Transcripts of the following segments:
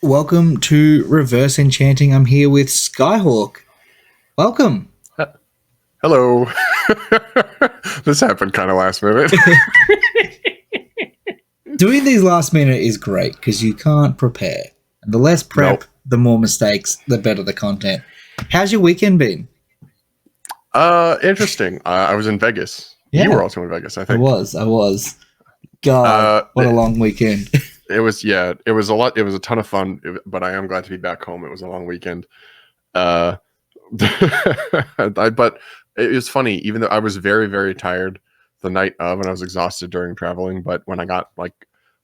Welcome to Reverse Enchanting. I'm here with Skyhawk. Welcome. Hello. This happened kind of last minute. Doing these last minute is great because you can't prepare. And the less prep, Nope. the more mistakes, the better the content. How's your weekend been? Interesting. I was in Vegas. Yeah. You were also in Vegas, I think. I was. God, what a long weekend. It was a lot. It was a ton of fun, but I am glad to be back home. It was a long weekend. But it was funny, even though I was very, very tired the night of and I was exhausted during traveling. But when I got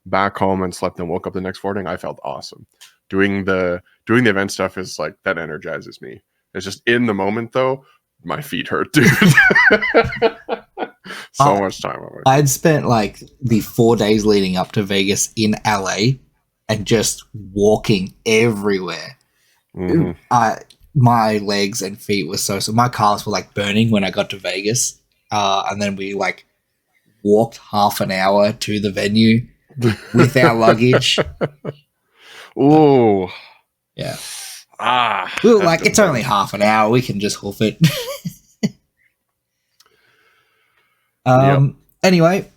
back home and slept and woke up the next morning, I felt awesome. Doing the event stuff is that energizes me. It's just in the moment though, my feet hurt, dude. So much time on it. I'd spent the 4 days leading up to Vegas in LA and just walking everywhere. Mm-hmm. My legs and feet were so my calves were burning when I got to Vegas. And then we walked half an hour to the venue with our luggage. Ooh. Yeah. We were it's only half an hour. We can just hoof it. Yep. Anyway,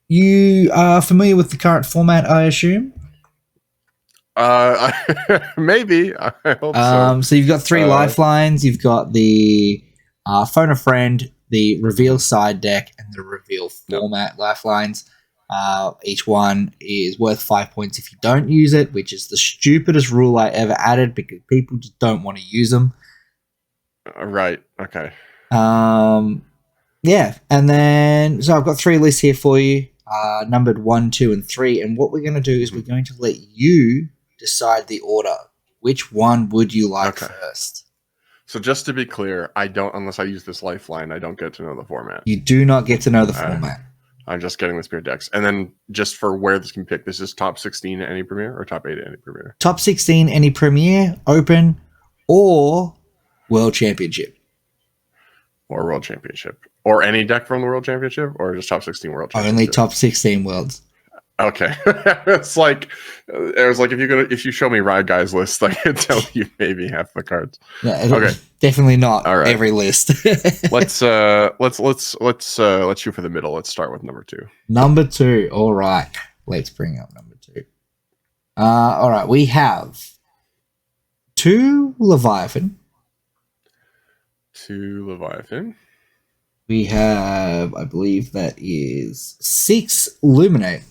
you are familiar with the current format, I assume? Maybe. I hope so. So you've got 3 lifelines. You've got the phone a friend, the reveal side deck, and the reveal format lifelines. Each one is worth 5 points if you don't use it, which is the stupidest rule I ever added because people just don't want to use them. Right. Okay. Yeah, and then so I've got 3 lists here for you, numbered 1, 2, and 3. And what we're going to do is we're going to let you decide the order. Which one would you like first? So just to be clear, unless I use this lifeline, I don't get to know the format. You do not get to know the format. I'm just getting the Spirit decks. And then just for where this can pick, this is top 16 at any Premier or top 8 at any Premier? Top 16 any Premier, Open, or World Championship. Or World Championship. Or any deck from the World Championship? Or just top 16 World Championship? Only top 16 Worlds. Okay. It was if you show me Riot Guy's list, I can tell you maybe half the cards. Yeah, okay. Definitely not every list. Let's shoot for the middle. Let's start with number 2. Number 2. All right. Let's bring up number 2. All right. We have 2 Leviathan. 2 Leviathan. We have, I believe that is 6 Luminate.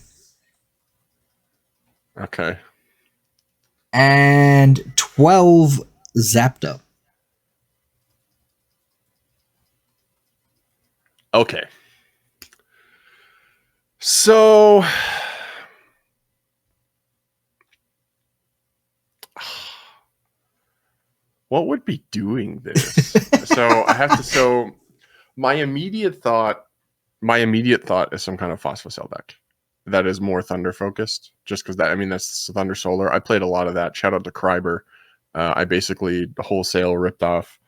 Okay. And 12 Zapdos. Okay. So what would be doing this? My immediate thought is some kind of Phosphocell deck that is more Thunder focused, just because that's Thunder Solar. I played a lot of that. Shout out to Kryber. I basically wholesale ripped off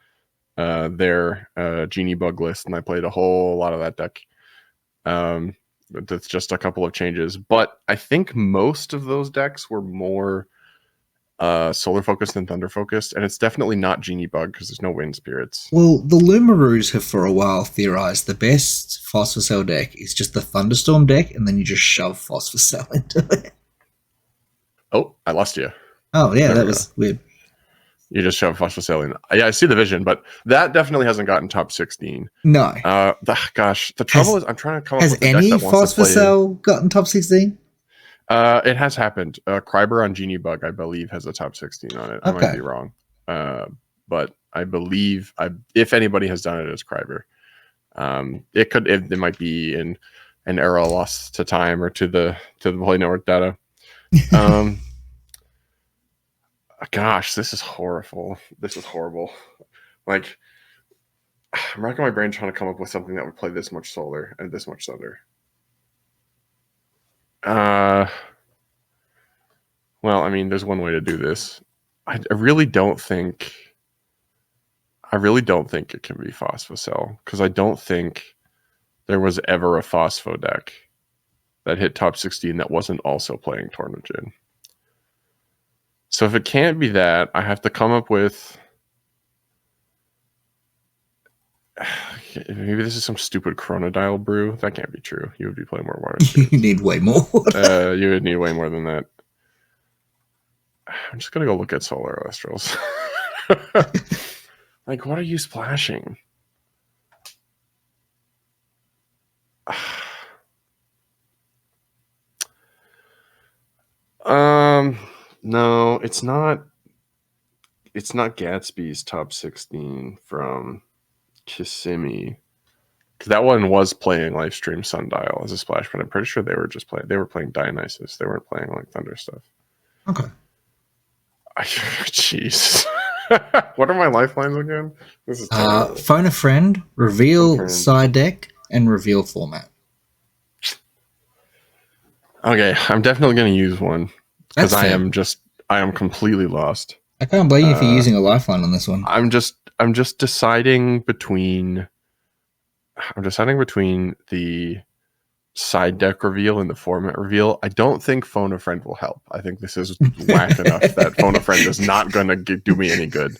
their Genie Bug list, and I played a whole lot of that deck. That's just a couple of changes, but I think most of those decks were more Solar focused than Thunder focused, and it's definitely not Genie Bug because there's no Wind Spirits. Well, the Lumaroos have for a while theorized the best Phosphocell deck is just the Thunderstorm deck, and then you just shove Phosphocell into it. Oh, I lost you. Oh yeah, that was weird. You just shove Phosphocell in. Yeah, I see the vision, but that definitely hasn't gotten top 16. No. The trouble is I'm trying to come up with a deck that wants to play. Has any Phosphocell gotten top 16? It has happened. Kryber on Genie Bug, I believe, has a top 16 on it. I might be wrong. But I believe if anybody has done it, it's Kryber. It might be in an era lost to time or to the Play Network data. Gosh, this is horrible. This is horrible. I'm racking my brain trying to come up with something that would play this much Solar and this much Thunder. Well, there's one way to do this. I really don't think it can be Phosphocell because I don't think there was ever a Phospho deck that hit top 16 that wasn't also playing Tornadin. So if it can't be that, I have to come up with. Maybe this is some stupid Chronodile brew. That can't be true. You would be playing more water. You need way more. You would need way more than that. I'm just gonna go look at solar Elestrals. Like, what are you splashing? No, it's not. It's not Gatsby's top 16 from Kissimmee. Because that one was playing Livestream Sundial as a splash, but I'm pretty sure they were just playing. They were playing Dionysus. They weren't playing like Thunder stuff. Okay. Jeez. What are my lifelines again? This is phone a friend, reveal side deck, and reveal format. Okay, I'm definitely going to use one because I am completely lost. I can't blame you for using a lifeline on this one. I'm just deciding between. I'm deciding between the side deck reveal and the format reveal. I don't think Phone a Friend will help. I think this is whack enough that Phone a Friend is not going to do me any good.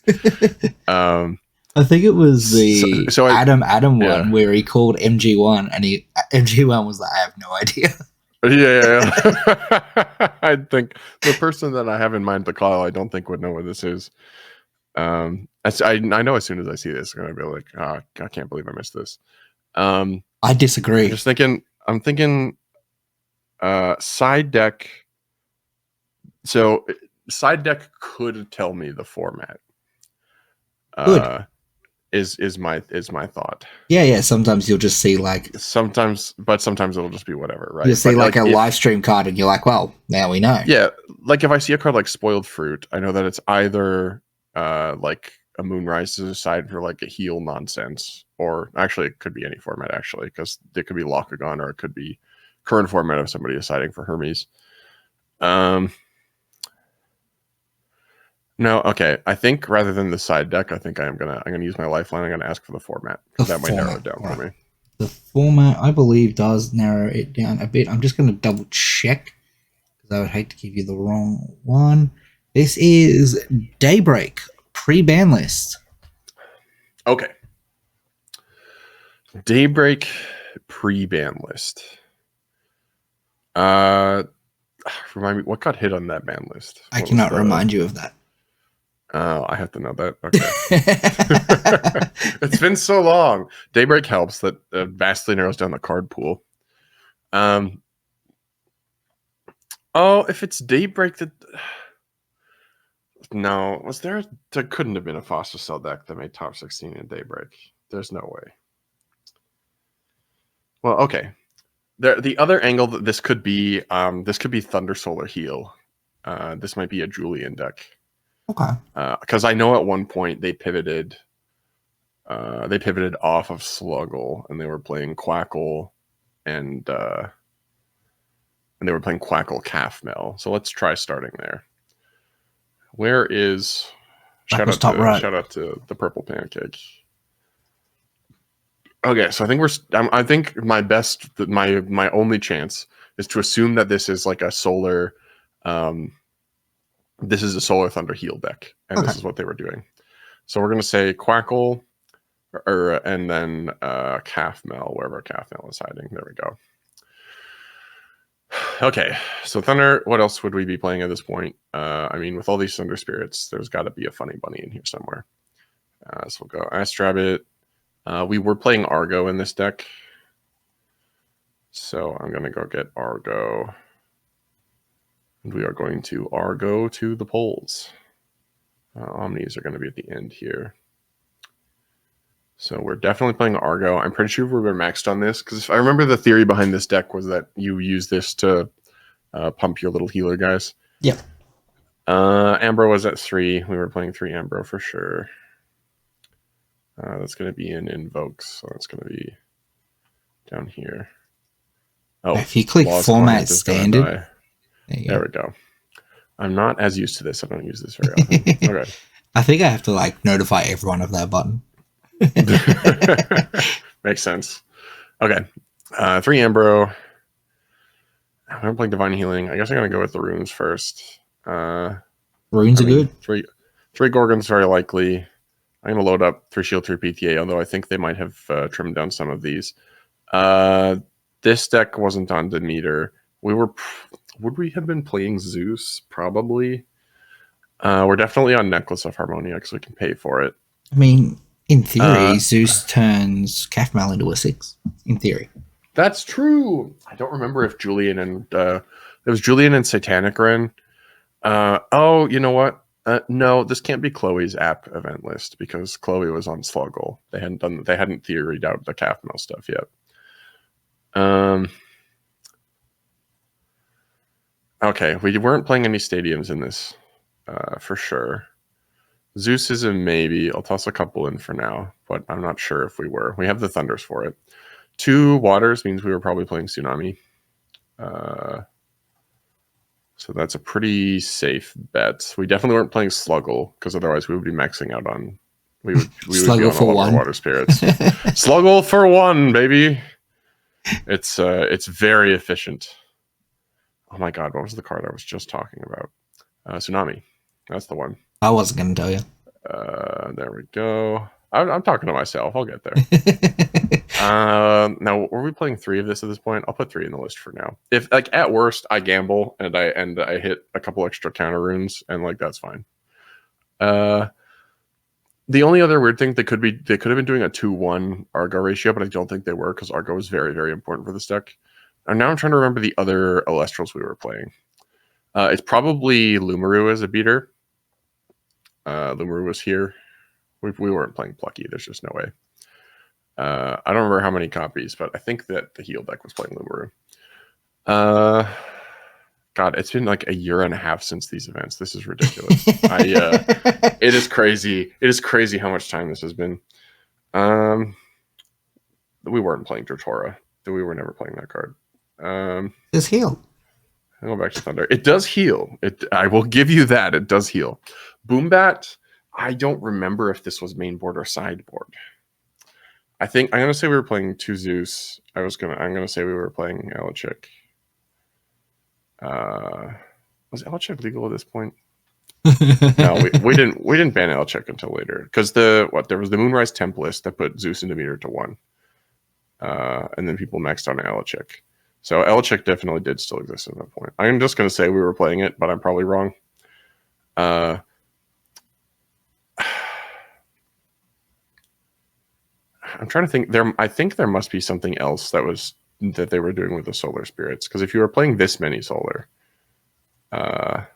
I think it was the Adam one where he called MG1 and MG1 was like, I have no idea. Yeah. I think the person that I have in mind to call, I don't think would know what this is. I know as soon as I see this, I'm going to be like, oh, I can't believe I missed this. I disagree. I'm thinking side deck. So side deck could tell me the format. Good. Is my thought. Yeah. Sometimes you'll just see sometimes it'll just be whatever, right? You'll see like a live stream card and you're like, well, now we know. Yeah, like if I see a card like Spoiled Fruit, I know that it's either like a Moonrise's side for like a heal nonsense, or actually it could be any format actually, because it could be Lockagon or it could be current format of somebody deciding for Hermes. No, okay. I think rather than the side deck, I think I'm gonna use my lifeline. I'm gonna ask for the format. That might narrow it down for me. The format, I believe, does narrow it down a bit. I'm just gonna double check because I would hate to give you the wrong one. This is Daybreak pre-ban list. Okay. Daybreak pre-ban list. Remind me, what got hit on that ban list? I cannot remind you of that. I have to know that. Okay. It's been so long. Daybreak helps. That vastly narrows down the card pool. If it's Daybreak, that no, was there? There couldn't have been a Foster Cell deck that made top 16 in Daybreak. There's no way. Well, okay. The other angle that this could be Thunder Solar Heal. This might be a Julian deck. Okay. Because I know at one point they pivoted off of Sluggle and they were playing Quackle and they were playing Quackle Calf Mill. So let's try starting there. Where is shout out to the Purple Pancake. Okay, so I think my only chance is to assume that this is like a solar this is a Solar Thunder heal deck, and This is what they were doing. So we're going to say Quackle, and then Calf Mill, wherever Calf Mill is hiding. There we go. Okay, so Thunder, what else would we be playing at this point? I mean, with all these Thunder Spirits, there's got to be a Funny Bunny in here somewhere. So we'll go Astrabbit. We were playing Argo in this deck. So I'm going to go get Argo. And we are going to Argo to the polls. Omnis are going to be at the end here. So we're definitely playing Argo. I'm pretty sure we're maxed on this, because I remember the theory behind this deck was that you use this to pump your little healer guys. Yep. Ambro was at 3. We were playing 3 Ambro for sure. That's going to be in Invokes, so that's going to be down here. Oh, if you click Format Standard, there we go. I'm not as used to this. I don't use this very often. Okay. I think I have to notify everyone of that button. Makes sense. Okay. 3 Ambro. I'm playing Divine Healing. I guess I'm going to go with the runes first. Rune Runes are good. Three Gorgons very likely. I'm going to load up 3 Shield, 3 PTA, although I think they might have trimmed down some of these. This deck wasn't on Demeter. Would we have been playing Zeus? Probably. We're definitely on Necklace of Harmonia because we can pay for it. I mean, in theory, Zeus turns Kathmal into a 6. In theory. That's true. I don't remember if Julian and it was Julian and Satanic Ren. Oh, you know what? No, this can't be Chloe's app event list because Chloe was on Sluggle. They hadn't theoried out the Kathmal stuff yet. Okay, we weren't playing any stadiums in this, for sure. Zeus is a maybe. I'll toss a couple in for now, but I'm not sure if we were. We have the Thunders for it. 2 Waters means we were probably playing Tsunami. So that's a pretty safe bet. We definitely weren't playing Sluggle because otherwise we would be maxing out on. We would be on all of our Water Spirits. Sluggle for 1, baby. It's very efficient. Oh my god, what was the card I was just talking about? Tsunami. That's the one. I wasn't going to tell you. There we go. I'm talking to myself. I'll get there. Now, were we playing 3 of this at this point? I'll put 3 in the list for now. If at worst I gamble and I hit a couple extra counter runes and that's fine. The only other weird thing they could have been doing a 2-1 Argo ratio, but I don't think they were because Argo is very, very important for this deck. And now I'm trying to remember the other Elestrals we were playing. It's probably Lumaru as a beater. Lumaru was here. We weren't playing Plucky. There's just no way. I don't remember how many copies, but I think that the heal deck was playing Lumaru. God, it's been a year and a half since these events. This is ridiculous. It is crazy. It is crazy how much time this has been. We weren't playing Tortora. We were never playing that card. It's heal. I'll go back to Thunder. It does heal. I will give you that. It does heal. Boombat, I don't remember if this was main board or sideboard. I'm gonna say we were playing 2 Zeus. I'm gonna say we were playing Elachik. Was Elachik legal at this point? No, we didn't ban Elachik until later because there was the Moonrise Templist that put Zeus into meter to 1, and then people maxed on Elachik. So Elachik definitely did still exist at that point. I'm just gonna say we were playing it, but I'm probably wrong. I'm trying to think. I think there must be something else that they were doing with the Solar Spirits. Because if you were playing this many Solar, but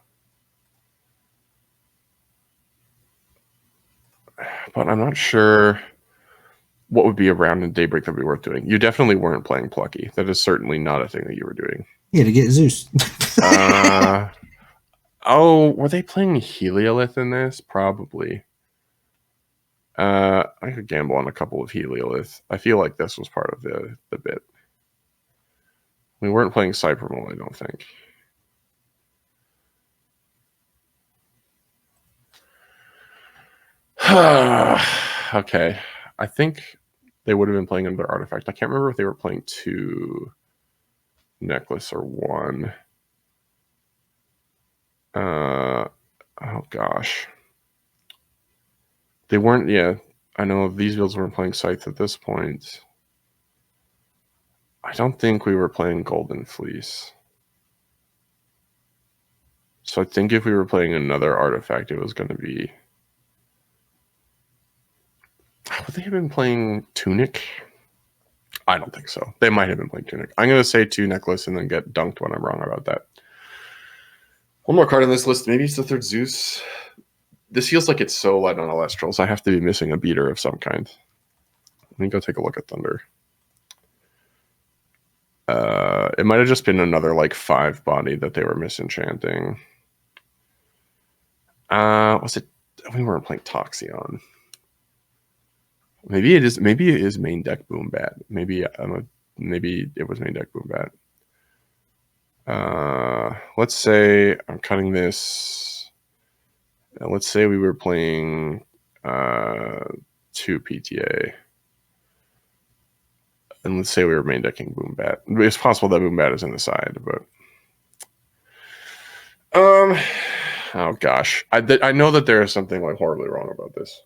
I'm not sure what would be around in Daybreak that would be worth doing. You definitely weren't playing Plucky. That is certainly not a thing that you were doing. Yeah, to get Zeus. Were they playing Heliolith in this? Probably. I could gamble on a couple of Heliolith. I feel like this was part of the bit. We weren't playing Cybermole, I don't think. Okay. I think they would have been playing another artifact. I can't remember if they were playing 2 Necklace or 1. Oh gosh. They weren't, yeah. I know these builds weren't playing Scythe at this point. I don't think we were playing Golden Fleece. So I think if we were playing another artifact, it was going to be... Would they have been playing Tunic? I don't think so. They might have been playing Tunic. I'm going to say 2 Necklace and then get dunked when I'm wrong about that. One more card on this list. Maybe it's the 3rd Zeus. This feels like it's so light on Elestrals. I have to be missing a beater of some kind. Let me go take a look at Thunder. It might have just been another 5 body that they were misenchanting. Was it? We weren't playing Toxion. Maybe it is. Maybe it is main deck Boombat. Maybe it was main deck Boombat. Let's say I'm cutting this. Let's say we were playing 2 PTA. And let's say we were main decking Boombat. It's possible that Boombat is in the side, but Oh gosh, I know that there is something like horribly wrong about this.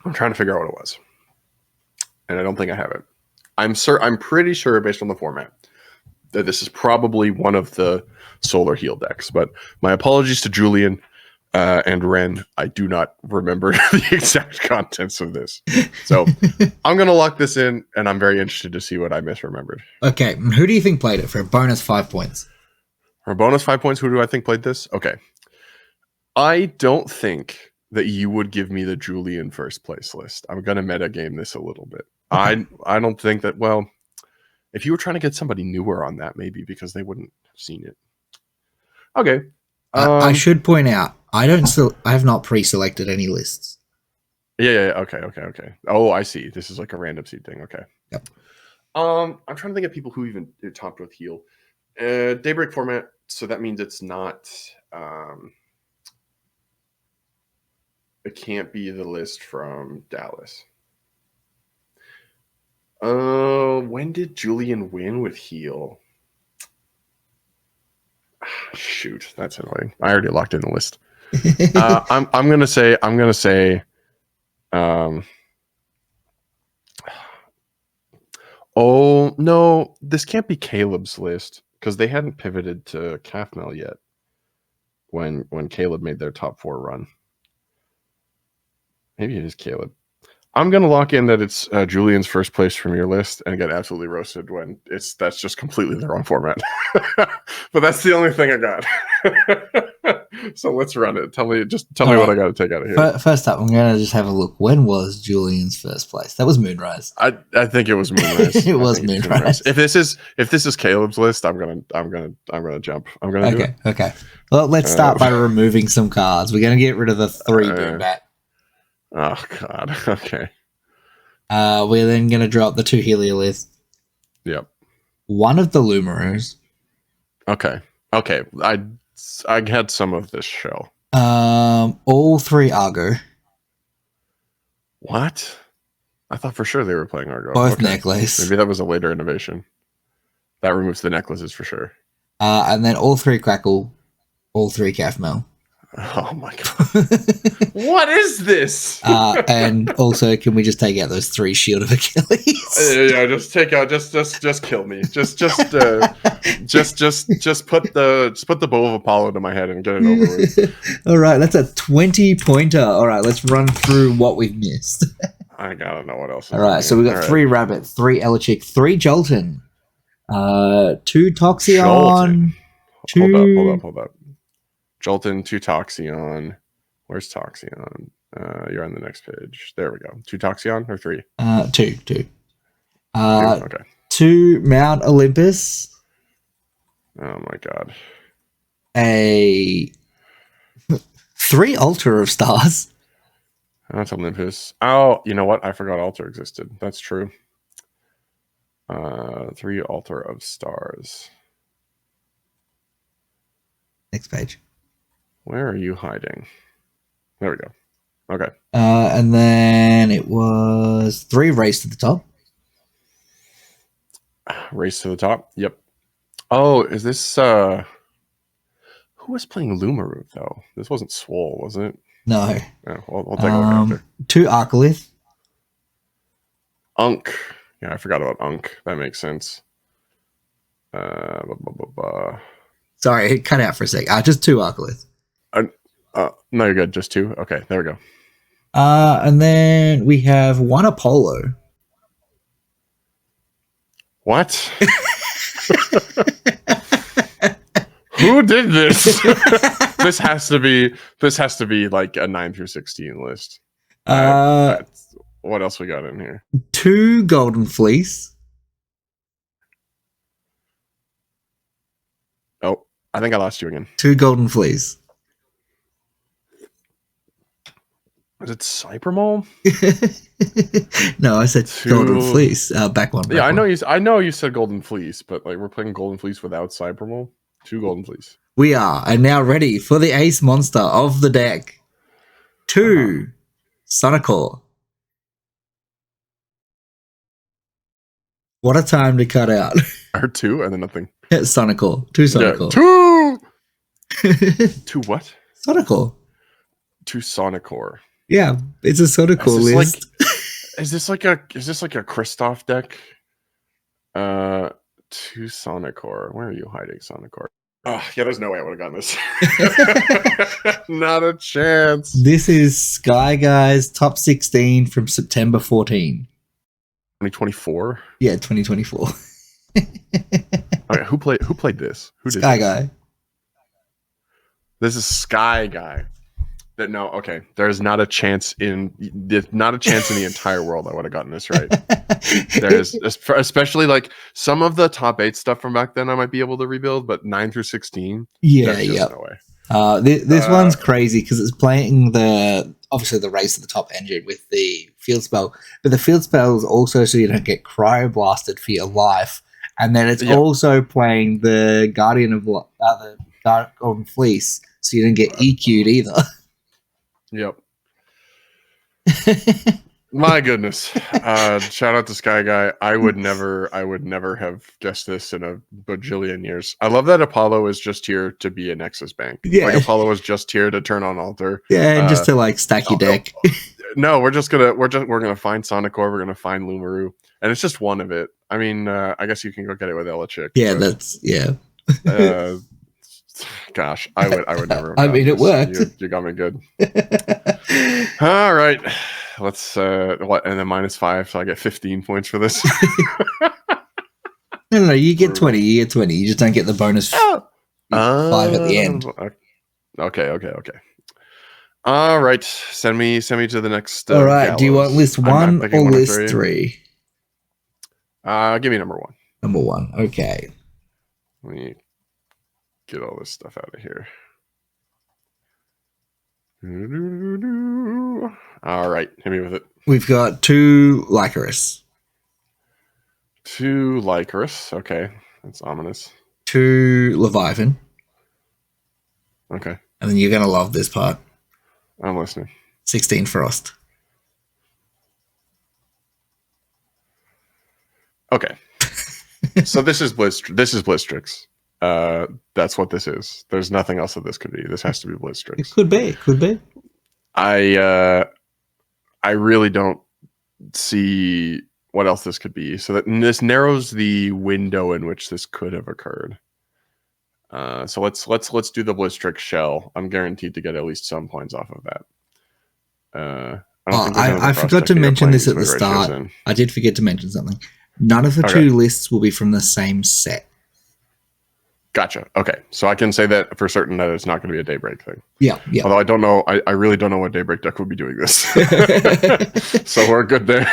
I'm trying to figure out what it was, and I don't think I have it. I'm pretty sure, based on the format, that this is probably one of the solar heal decks. But my apologies to Julian and Ren. I do not remember the exact contents of this, so I'm gonna lock this in, and I'm very interested to see what I misremembered. Okay, who do you think played it for a bonus 5 points? For a bonus 5 points, who do I think played this? Okay, I don't think that you would give me the Julian first place list. I'm gonna meta game this a little bit. Okay. I don't think that. Well, if you were trying to get somebody newer on that, maybe because they wouldn't have seen it. Okay. I should point out, I have not pre-selected any lists. Yeah. Okay. Oh, I see. This is like a random seed thing. Okay. Yep. I'm trying to think of people who even topped with heal. Daybreak format, so that means it's not. It can't be the list from Dallas. When did Julian win with heal? Shoot, that's annoying. I already locked in the list. I'm gonna say. Oh no, this can't be Caleb's list because they hadn't pivoted to Cafmel yet. When Caleb made their top 4 run, maybe it is Caleb. I'm gonna lock in that it's Julian's first place from your list and get absolutely roasted when that's just completely the wrong format. But that's the only thing I got. So let's run it. Tell me what I got to take out of here. First up, I'm gonna just have a look. When was Julian's first place? That was Moonrise. I think it was Moonrise. It was Moonrise. If this is Caleb's list, I'm gonna jump. I'm gonna do it. Okay. Well, let's start by removing some cards. We're gonna get rid of the 3 Boombat. Oh God. Okay. We're then gonna drop the 2 Heliolith. Yep. 1 of the Lumarus. Okay. I had some of this show. All 3 Argo. What? I thought for sure they were playing Argo. Both necklace. Maybe that was a later innovation. That removes the necklaces for sure. And then all 3 Crackle, all 3 Cafmel. Oh my God. What is this? And also, can we just take out those 3 Shield of Achilles? Yeah, just take out, just kill me. Just put the bow of Apollo to my head and get it over with. All right, that's a 20-pointer. All right, let's run through what we've missed. I gotta know what else. All right, so we've got 3 Rabbit, 3 Elechick, 3 Jolton, 2 Toxion. Hold up. Jolton, 2 Toxion. Where's Toxion? You're on the next page. There we go. 2 Toxion or 3? 2. Okay. 2 Mount Olympus. Oh my God. 3 Altar of Stars. That's Olympus. Oh, you know what? I forgot Altar existed. That's true. 3 Altar of Stars. Next page. Where are you hiding? There we go. Okay. And then it was 3 Race to the Top. Race to the Top. Yep. Oh, is this who was playing Lumaru though? This wasn't Swole, was it? No. Yeah, we'll take a look after. 2 Arcolith. Unk. Yeah, I forgot about Unk. That makes sense. Sorry, it cut out for a sec. Just 2 Arcolith. No, you're good. Just 2. Okay, there we go. And then we have 1 Apollo. What? Who did this? This has to be like a 9 through 16 list. What else we got in here? 2 Golden Fleece. Oh, I think I lost you again. 2 Golden Fleece. Is it Cybermole? No, I said Golden Fleece. Back one. Yeah, I know you said Golden Fleece, but like we're playing Golden Fleece without Cybermole. 2 Golden Fleece. We are now ready for the ace monster of the deck. 2 Sonicore. What a time to cut out. Or 2 and then nothing. Sonical. 2 Yeah, Sonical. two what? Sonical. 2 Sonicor. Yeah, it's a Sonical list. Is this like a Kristoff deck? 2 Sonicor. Where are you hiding, Sonicor? Oh, yeah, there's no way I would have gotten this. Not a chance. This is Sky Guy's top 16 from September 14. 2024? Yeah, 2024. Okay, who played this? Who did Sky this? Guy. This is Sky Guy. Okay. There's not a chance in the entire world I would have gotten this right. There's especially like some of the top 8 stuff from back then I might be able to rebuild, but 9 through 16, yeah, no way. This one's crazy because it's playing obviously the Race of the Top engine with the field spell, but the field spell is also so you don't get cryoblasted for your life, and then it's also playing the Guardian of the Golden Fleece, so you don't get EQ'd either. Yep. My goodness. Shout out to Sky Guy. I would never have guessed this in a bajillion years. I love that Apollo is just here to be a Nexus bank. Yeah. Like Apollo is just here to turn on altar. Yeah, and just to like stack your deck. No, we're gonna find Sonicor, we're gonna find Lumaru, and it's just one of it. I mean, I guess you can go get it with Electric. Yeah, gosh, I would never. I mean, it worked. You got me good. All right, let's and then -5, so I get 15 points for this. No, you get 20. You get 20. You just don't get the bonus 5 at the end. Okay. All right, send me to the next. All right. gallows. Do you want list 1 or list 3? Give me number 1. Number 1. Okay. Let me get all this stuff out of here. All right, hit me with it. We've got 2 Lycaris. 2 Lycaris. Okay, that's ominous. 2 Leviathan. Okay. And then you're going to love this part. I'm listening. 16 Frost. Okay. So this is Blitztrix. That's what this is. There's nothing else that this could be. This has to be Blitztrix. It could be. I really don't see what else this could be. So this narrows the window in which this could have occurred. So let's do the Blitztrix shell. I'm guaranteed to get at least some points off of that. I forgot to mention this at the start. I did forget to mention something. None of the 2 lists will be from the same set. Gotcha. Okay, so I can say that for certain that it's not going to be a Daybreak thing. Yeah. Although I don't know, I really don't know what Daybreak deck would be doing this. So we're good there.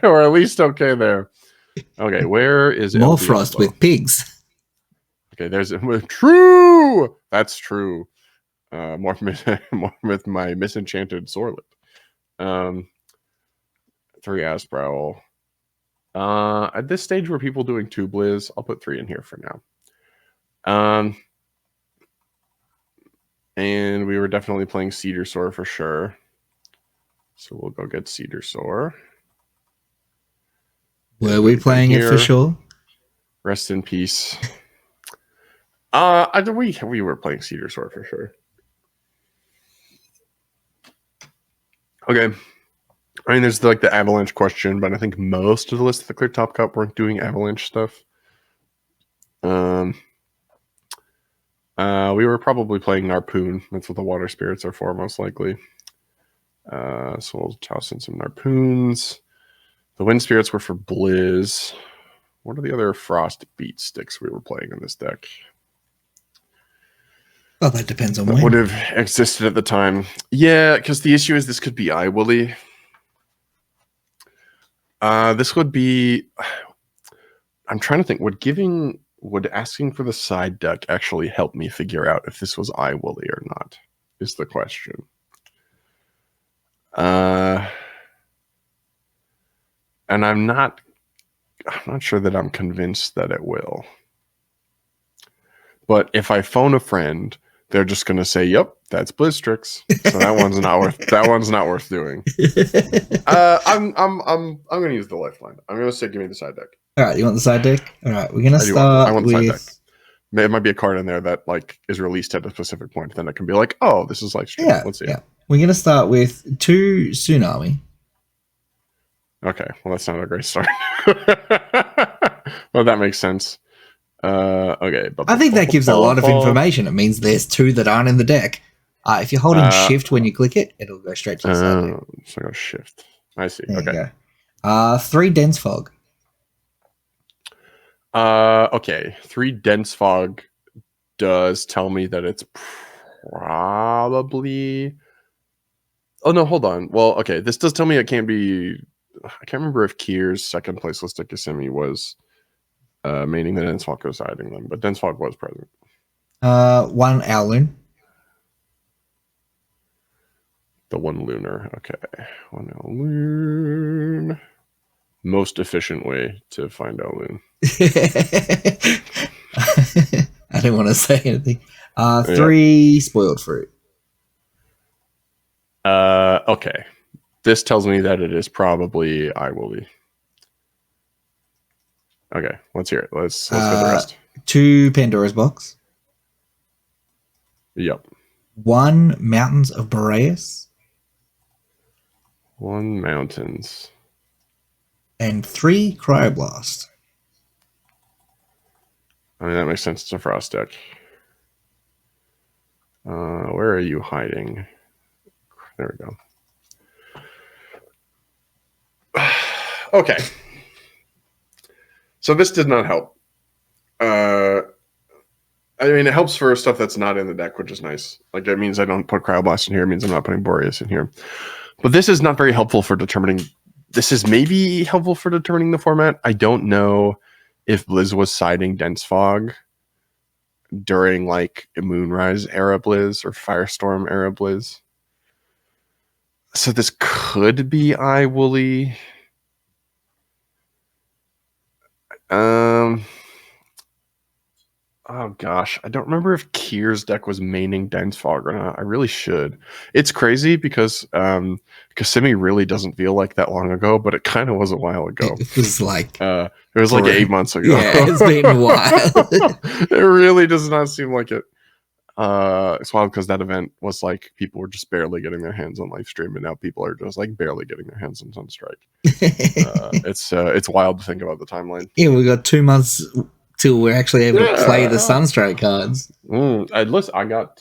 Or at least okay there. Okay, where is more Frost with pigs? Okay, there's true. That's true. More with my Misenchanted Sorlet. 3 Asprowl. At this stage where people doing 2 Blizz, I'll put 3 in here for now. And we were definitely playing Cedar Soar for sure. So we'll go get Cedar Soar. Were we playing it for sure? Rest in peace. We were playing Cedar Soar for sure. Okay. I mean, there's like the Avalanche question, but I think most of the list of the Clear Top Cup weren't doing Avalanche stuff. We were probably playing Narpoon. That's what the Water Spirits are for, most likely. So we'll toss in some Narpoons. The Wind Spirits were for Blizz. What are the other Frost Beat sticks we were playing in this deck? Well, that depends on that when. Would have existed at the time. Yeah, because the issue is this could be iWoolly. This would be... I'm trying to think. Would asking for the side deck actually help me figure out if this was iWoolly or not? Is the question. And I'm not sure that I'm convinced that it will. But if I phone a friend, they're just going to say, "Yep, That's Blizztrix. So that one's not worth doing. I'm gonna use the lifeline. I'm gonna say give me the side deck. All right, you want the side deck? All right, we're gonna start I want the side deck. with. There might be a card in there that like is released at a specific point. Then it can be like, oh, this is live stream. Yeah, Let's see. Yeah, we're gonna start with 2 Tsunami. Okay, well that's not a great start. Well, that makes sense. Okay, I think that gives a lot of information. It means there's 2 that aren't in the deck. If you're holding shift when you click it, it'll go straight to the side deck. So I go shift. I see. There Okay. you go. 3 Dense Fog. Okay. 3 Dense Fog does tell me that it's probably. Oh no, hold on. Well, okay. This does tell me it can't be. I can't remember if Kier's second place list at Kissimmee was meaning that Dense Fog was hiding them, but Dense Fog was present. 1 Owloon. The 1 Lunar. Okay. 1 Owloon. Most efficient way to find Owloon. I didn't want to say anything. 3 Spoiled Fruit. Okay. This tells me that it is probably I Will Be. Okay, let's hear it. Let's get the rest. 2 Pandora's Box. Yep. 1 Mountains of Boreas. 1 Mountains. And 3 Cryoblast. I mean, that makes sense. It's a Frost deck. Where are you hiding? There we go. Okay. So this did not help. I mean, it helps for stuff that's not in the deck, which is nice. Like, that means I don't put Cryoblast in here. It means I'm not putting Boreas in here. But this is not very helpful for determining... This is maybe helpful for determining the format. I don't know if Blizz was siding Dense Fog during, like, Moonrise era Blizz or Firestorm era Blizz. So this could be iWooly. Oh gosh, I don't remember if Kier's deck was maining Dense Fog or not. I really should. It's crazy because Kissimmee really doesn't feel like that long ago, but it kind of was a while ago. It was like 8 months ago. Yeah, it's been a while. It really does not seem like it. It's wild because that event was like people were just barely getting their hands on live stream, and now people are just like barely getting their hands on Sunstrike. It's wild to think about the timeline. Yeah, we got 2 months till we're actually able to play the Sunstrike cards. Listen, I got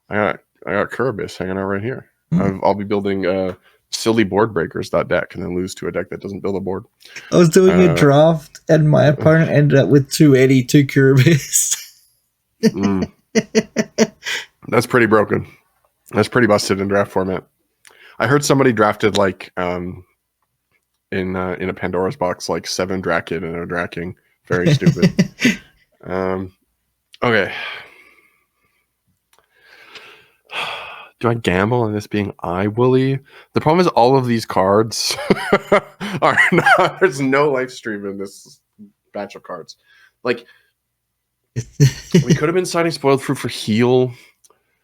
Kuribus hanging out right here. I'll be building silly board breakers that deck, and then lose to a deck that doesn't build a board. I was doing a draft, and my opponent ended up with 2 Eddie, 2 Kuribus. That's pretty broken. That's pretty busted in draft format. I heard somebody drafted like in a Pandora's box like 7 Drakid and a Draking. Very stupid. Okay. Do I gamble on this being iWooly? The problem is all of these cards are not. There's no live stream in this batch of cards. Like, we could have been signing Spoiled Fruit for heal.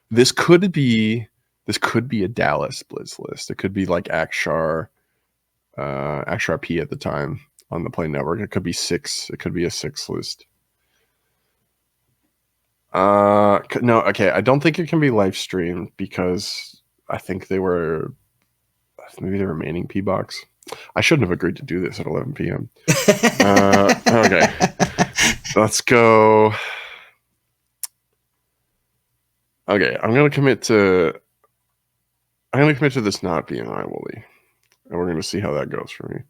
This could be a Dallas Blizz list. It could be like Akshar P at the time on the Play Network. It could be 6. It could be a 6 list. No, okay. I don't think it can be live streamed because I think they were maining P box. I shouldn't have agreed to do this at 11 p.m. Okay. Let's go. Okay, I'm gonna commit to this not being iWooly, and we're gonna see how that goes for me.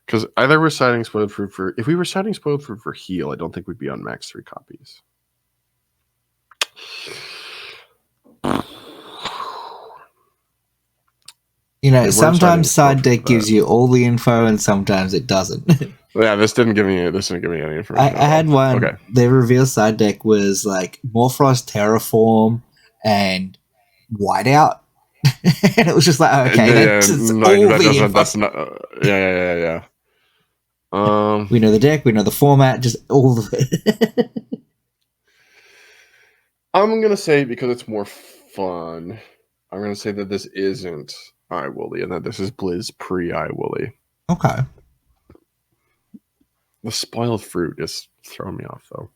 Because either we're citing Spoiled Fruit for if we were citing Spoiled Fruit for heal, I don't think we'd be on max 3 copies. You know, sometimes side deck gives you all the info, and sometimes it doesn't. Yeah, this didn't give me any information. I had one. Okay. Their reveal side deck was like Morphrost, Terraform, and Whiteout. And it was just like, okay, that's not. Yeah. We know the deck, we know the format, just all of it. I'm gonna say, because it's more fun, I'm gonna say that this isn't iWooly and that this is Blizz pre-iWooly. Okay. The spoiled fruit is throwing me off, though.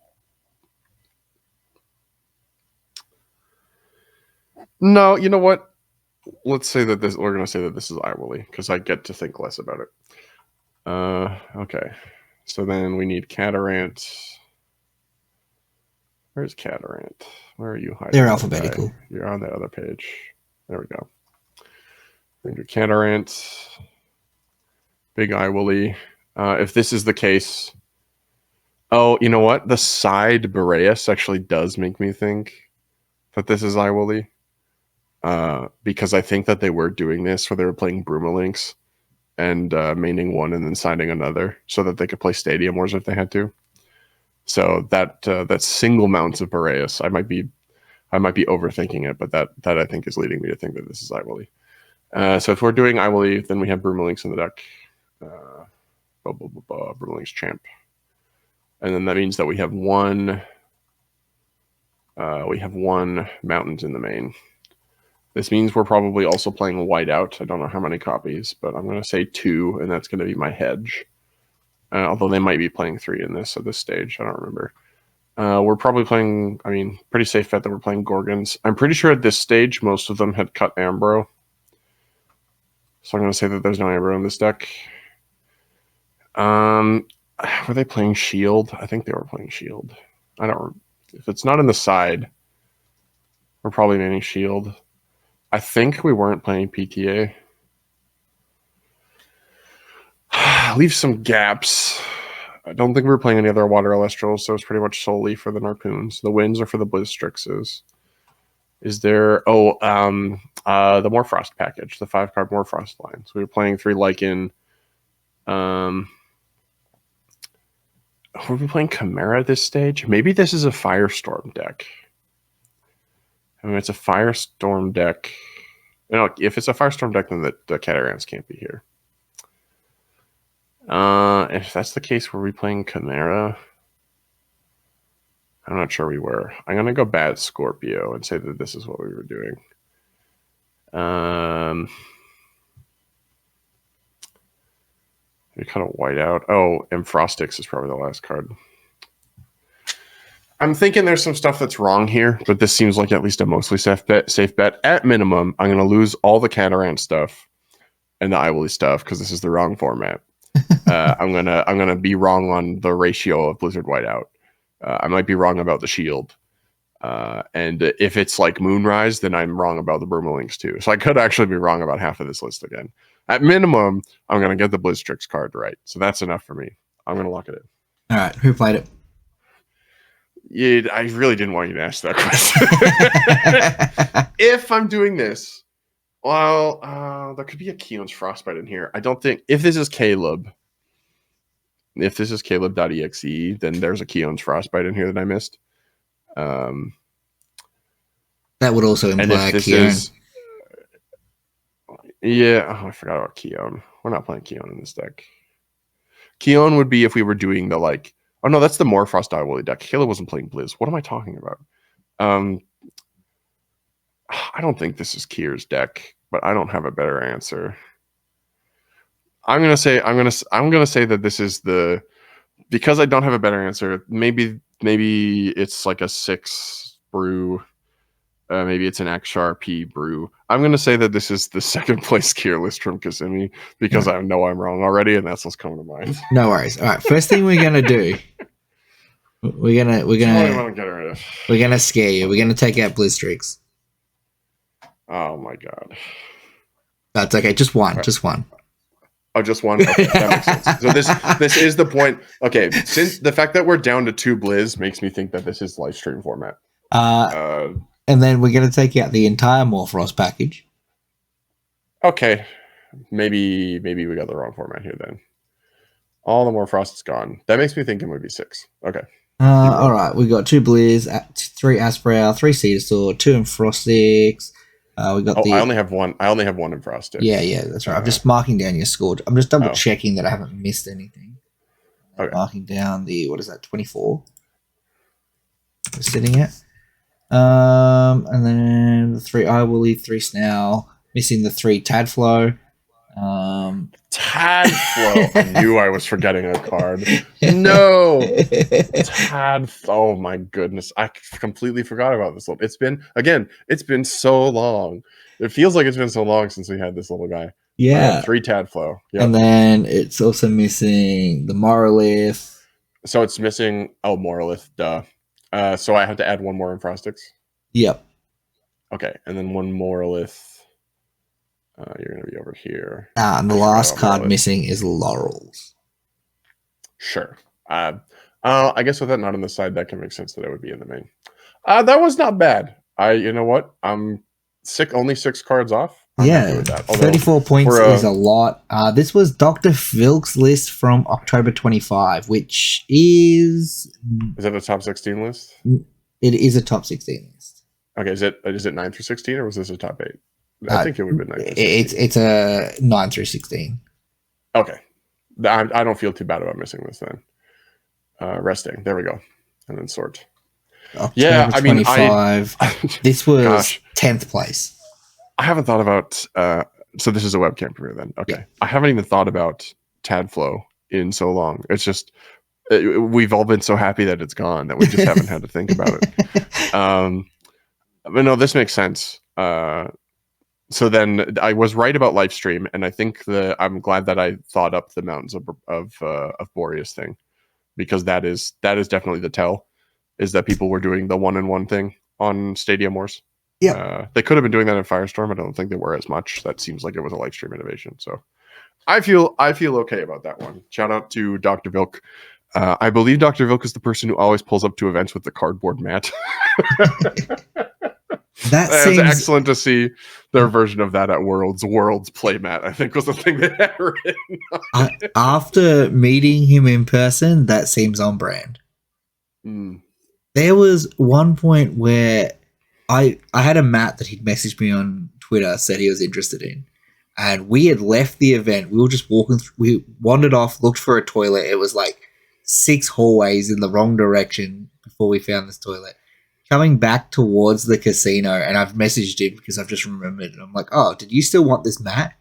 No, you know what? Let's say that we're gonna say that this is iWooly because I get to think less about it. Okay. So then we need Catarant. Where's Catarant? Where are you hiding? They're alphabetical. You're on the other page. There we go. We need Catarant. Big iWooly. If this is the case, oh, you know what? The side Boreas actually does make me think that this is iWooly. Because I think that they were doing this where they were playing Broomalinks and maining one and then signing another so that they could play Stadium Wars if they had to. So that single mounts of Boreas, I might be overthinking it, but that I think is leading me to think that this is iWooly. So if we're doing iWooly, then we have Broomalinks in the deck. Broomalinks champ. And then that means that we have one mountains in the main. This means we're probably also playing whiteout. I don't know how many copies, but I'm going to say 2, and that's going to be my hedge. Although they might be playing 3 in this at this stage. I don't remember. We're probably playing, pretty safe bet that we're playing Gorgons. I'm pretty sure at this stage, most of them had cut Ambro. So I'm going to say that there's no Ambro in this deck. Were they playing Shield? I think they were playing Shield. I don't. If it's not in the side, we're probably maining Shield. I think we weren't playing PTA. Leave some gaps. I don't think we were playing any other water Elestrals, so it's pretty much solely for the Narcoons. The wins are for the Blizzstrixes. Is there... the Morfrost package, the 5-card Morfrost line. So we were playing 3 Lycan. Were we playing Chimera at this stage? Maybe this is a Firestorm deck. It's a Firestorm deck. No, if it's a Firestorm deck, then the Catarants can't be here. If that's the case, were we playing Chimera? I'm not sure we were. I'm going to go Bad Scorpio and say that this is what we were doing. We kind of white out. Oh, Frostix is probably the last card. I'm thinking there's some stuff that's wrong here, but this seems like at least a mostly safe bet. At minimum, I'm going to lose all the Catarant stuff and the iWooly stuff because this is the wrong format. I'm gonna be wrong on the ratio of Blizzard Whiteout. I might be wrong about the Shield. And if it's like Moonrise, then I'm wrong about the Broomalinks too. So I could actually be wrong about half of this list again. At minimum, I'm going to get the Blizzstrix card right. So that's enough for me. I'm going to lock it in. All right. Who played it? Yeah, I really didn't want you to ask that question. If I'm doing this, well, there could be a Keon's Frostbite in here. I don't think... If this is Caleb... If this is Caleb.exe, then there's a Keon's Frostbite in here that I missed. That would also imply Keon. Yeah, I forgot about Keon. We're not playing Keon in this deck. Keon would be if we were doing the like... Oh, no, that's the Morfrost iWooly deck. Caleb wasn't playing Blizz. What am I talking about? I don't think this is Kier's deck, but I don't have a better answer. I'm gonna say that this is the... Because I don't have a better answer, maybe it's like a 6 brew. Maybe it's an XRP brew. I'm going to say that this is the second place Kier list from Kissimmee because I know I'm wrong already, and that's what's coming to mind. No worries. All right, first thing we're gonna do, we're gonna scare you. We're gonna take out Blizzstrix. Oh my god. That's okay. Just one. Just one. Oh, just one? Okay, that makes sense. So this is the point. Okay, since the fact that we're down to 2 Blizz makes me think that this is live stream format. And then we're going to take out the entire Morfrost package. Okay. Maybe we got the wrong format here then. All the Morfrost is gone. That makes me think it would be 6. Okay. All right. We got 2 Blizz, 3 Asprow, 3 Cedarsaw, 2 Frostix. We got I only have one. I only have one in Frostix. Yeah, that's right. I'm just marking down your score. I'm just double checking that I haven't missed anything. Okay. Marking down the, what is that, 24? We're sitting at. And then the 3 Iwoolly, 3 Snail, missing the 3 Tadflow. Tadflow. I knew I was forgetting a card. No. Oh my goodness. I completely forgot about this little. It's been so long. It feels like it's been so long since we had this little guy. Yeah. 3 Tadflow. Yep. And then it's also missing the Morolith. So it's missing Morolith, duh. So I have to add one more in Frostix? Yep. Okay, and then one Morolith. You're going to be over here. And the last card missing is Laurels. Sure. I guess with that not on the side, that can make sense that it would be in the main. That was not bad. You know what? I'm only 6 cards off. I'm happy with that. 34 points is a lot. This was Dr. Vilk's list from October 25, which is... Is that a top 16 list? It is a top 16 list. Okay, is it 9 through 16, or was this a top 8? I think it would have been 9 through 16. It's a 9 through 16. Okay. I don't feel too bad about missing this then. Resting. There we go. And then sort. October 25. This was 10th place. I haven't thought about... so this is a webcam premiere then. Okay. Yeah. I haven't even thought about Tadflow in so long. It's just... we've all been so happy that it's gone that we just haven't had to think about it. But no, this makes sense. So then I was right about Lifestream, and I think I'm glad that I thought up the Mountains of Boreas thing, because that is definitely the tell, is that people were doing the 1-in-1 thing on Stadium Wars. Yeah, they could have been doing that in Firestorm. I don't think they were as much. That seems like it was a Lifestream innovation. So I feel okay about that one. Shout out to Dr. Vilk. I believe Dr. Vilk is the person who always pulls up to events with the cardboard mat. That seems excellent to see their version of that at Worlds playmat, I think was the thing they had written. After meeting him in person, that seems on brand. There was one point where I had a mat that he'd messaged me on Twitter, said he was interested in, and we had left the event. We were just walking through, we wandered off, looked for a toilet. It was like 6 hallways in the wrong direction before we found this toilet. Coming back towards the casino, and I've messaged him because I've just remembered. And I'm like, oh, did you still want this mat?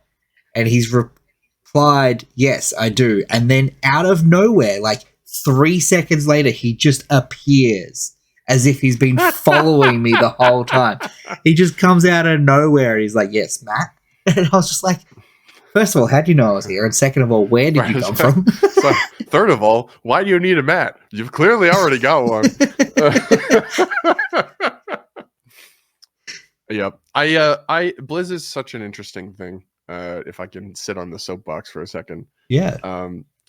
And he's replied, yes, I do. And then out of nowhere, like 3 seconds later, he just appears as if he's been following me the whole time. He just comes out of nowhere. He's like, yes, Matt. And I was just like, first of all, how do you know I was here? And second of all, where did you come from? So, third of all, why do you need a mat? You've clearly already got one. Yep. Blizz is such an interesting thing. If I can sit on the soapbox for a second. Yeah.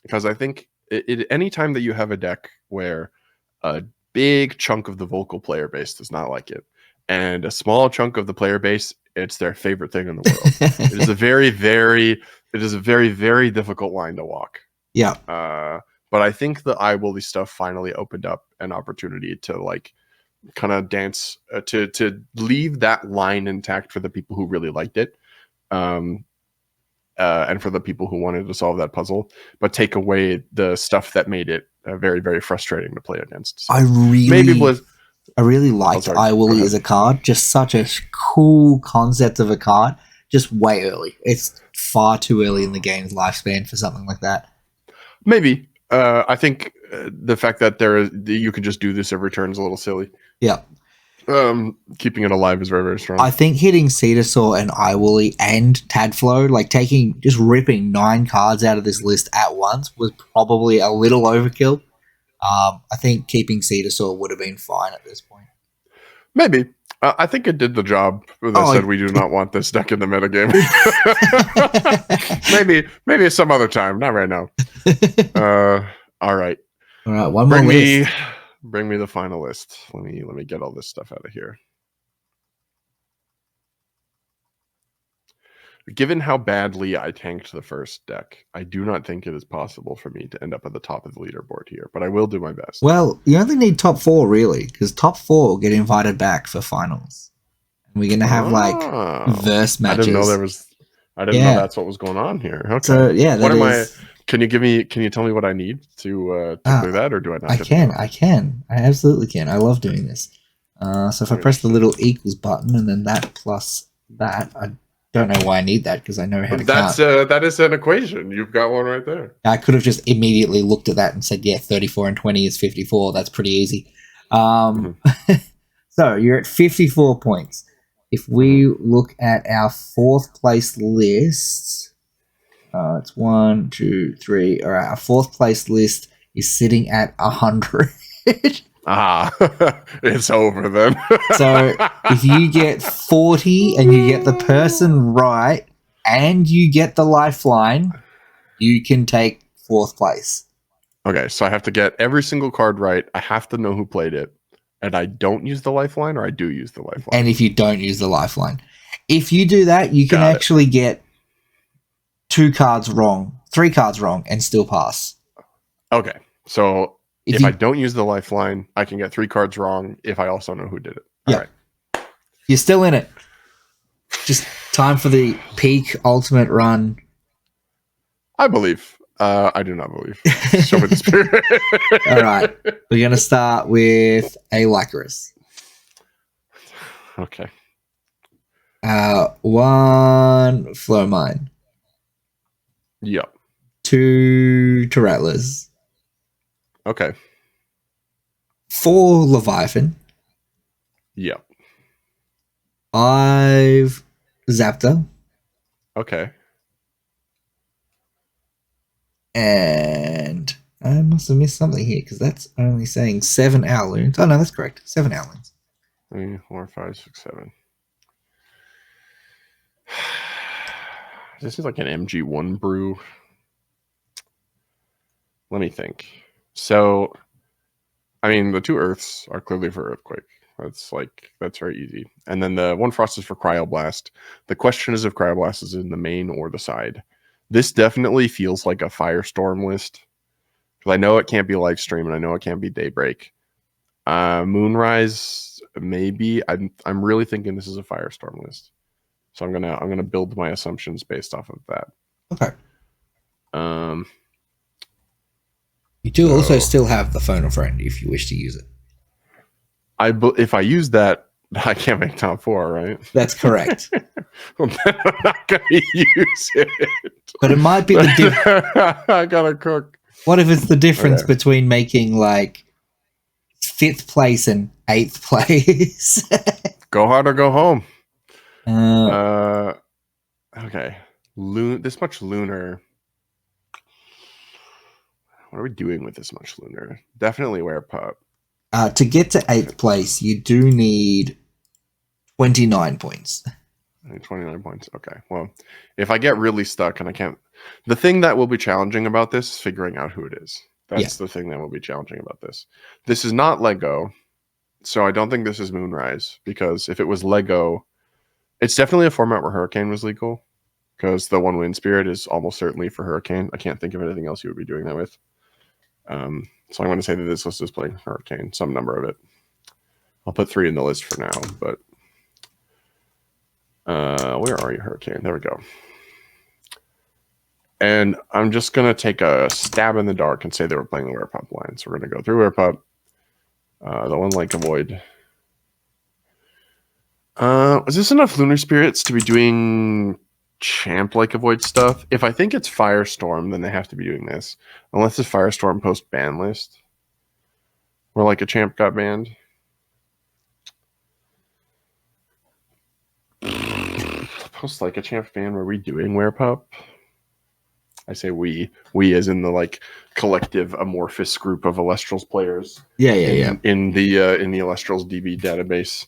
Because I think any time that you have a deck where a big chunk of the vocal player base does not like it, and a small chunk of the player base, it's their favorite thing in the world. It is a very, very difficult line to walk. Yeah. But I think the Iwoolly stuff finally opened up an opportunity to like kind of dance to leave that line intact for the people who really liked it, and for the people who wanted to solve that puzzle, but take away the stuff that made it very, very frustrating to play against. So I really liked Iwoolly as a card. Just such a cool concept of a card. Just way early. It's far too early in the game's lifespan for something like that. Maybe. I think the fact that you can just do this every turn is a little silly. Yeah. Keeping it alive is very, very strong. I think hitting Cedarsaw and Iwoolly and Tadflow, like just ripping 9 cards out of this list at once was probably a little overkill. I think keeping Cedarsaw would have been fine at this point. Maybe. I think it did the job. They said we do not want this deck in the metagame. maybe some other time. Not right now. All right. All right. One more list. Bring me the final list. Let me get all this stuff out of here. Given how badly I tanked the first deck, I do not think it is possible for me to end up at the top of the leaderboard here, but I will do my best. Well, you only need top 4, really, because top 4 get invited back for finals. And we're going to have, verse matches. I didn't know that's what was going on here. Okay. So, yeah, can you tell me what I need to do that, or do I not? I can. I absolutely can. I love doing this. So if I press the little equals button and then that plus that, I don't know why I need that because I know how to count. That is an equation. You've got one right there. I could have just immediately looked at that and said, yeah, 34 and 20 is 54. That's pretty easy. So you're at 54 points. If we look at our fourth place list, it's 1, 2, 3. All right, our fourth place list is sitting at 100. It's over then. So if you get 40 and you get the person right and you get the lifeline, you can take fourth place. Okay, so I have to get every single card right. I have to know who played it. And I don't use the lifeline, or I do use the lifeline. And if you don't use the lifeline. If you do that, you can actually get 2 cards wrong, 3 cards wrong, and still pass. Okay, so if I don't use the lifeline, I can get 3 cards wrong if I also know who did it. All right. You're still in it. Just time for the peak ultimate run. I believe. I do not believe. Show me the spirit. All right. We're going to start with a Lycaris. Okay. 1 Flowmine. Yep. 2 Taratlas. Okay. 4 Leviathan. Yep. 5 Zapdos. Okay. And I must have missed something here because that's only saying 7 Owloons. Oh, no, that's correct. 7 Owloons. 3, 4, 5, 6, 7. This is like an MG1 brew. Let me think. So, I mean, the 2 Earths are clearly for Earthquake. That's very easy. And then the 1 Frost is for Cryoblast. The question is if Cryoblast is in the main or the side. This definitely feels like a Firestorm list. Because I know it can't be Livestream and I know it can't be Daybreak. Moonrise, maybe. I'm really thinking this is a Firestorm list. So I'm gonna build my assumptions based off of that. Okay. You do also still have the phone a friend if you wish to use it. If I use that, I can't make top 4, right? That's correct. Well, then I'm not going to use it. But it might be the difference. I gotta cook. What if it's the difference between making like 5th place and 8th place? Go hard or go home. Okay. This much lunar. What are we doing with this much lunar? Definitely wear pup. To get to 8th place, you do need 29 points. 29 points. Okay. Well, if I get really stuck and I can't... The thing that will be challenging about this is figuring out who it is. That's the thing that will be challenging about this. This is not Lego, so I don't think this is Moonrise, because if it was Lego, it's definitely a format where Hurricane was legal, because the 1 Wind Spirit is almost certainly for Hurricane. I can't think of anything else you would be doing that with. So I'm going to say that this list is playing Hurricane, some number of it. I'll put 3 in the list for now, but where are you, Hurricane? There we go. And I'm just going to take a stab in the dark and say they were playing the Werepup line. So we're going to go through Werepup, the 1 Lake Avoid. Is this enough Lunar Spirits to be doing Champ Like Avoid stuff? If I think it's Firestorm, then they have to be doing this. Unless it's Firestorm post ban list. Where like a Champ got banned. Post like a Champ ban, were we doing Werepup? I say we as in the like collective amorphous group of Elestrals players. Yeah. In the Elestrals DB database.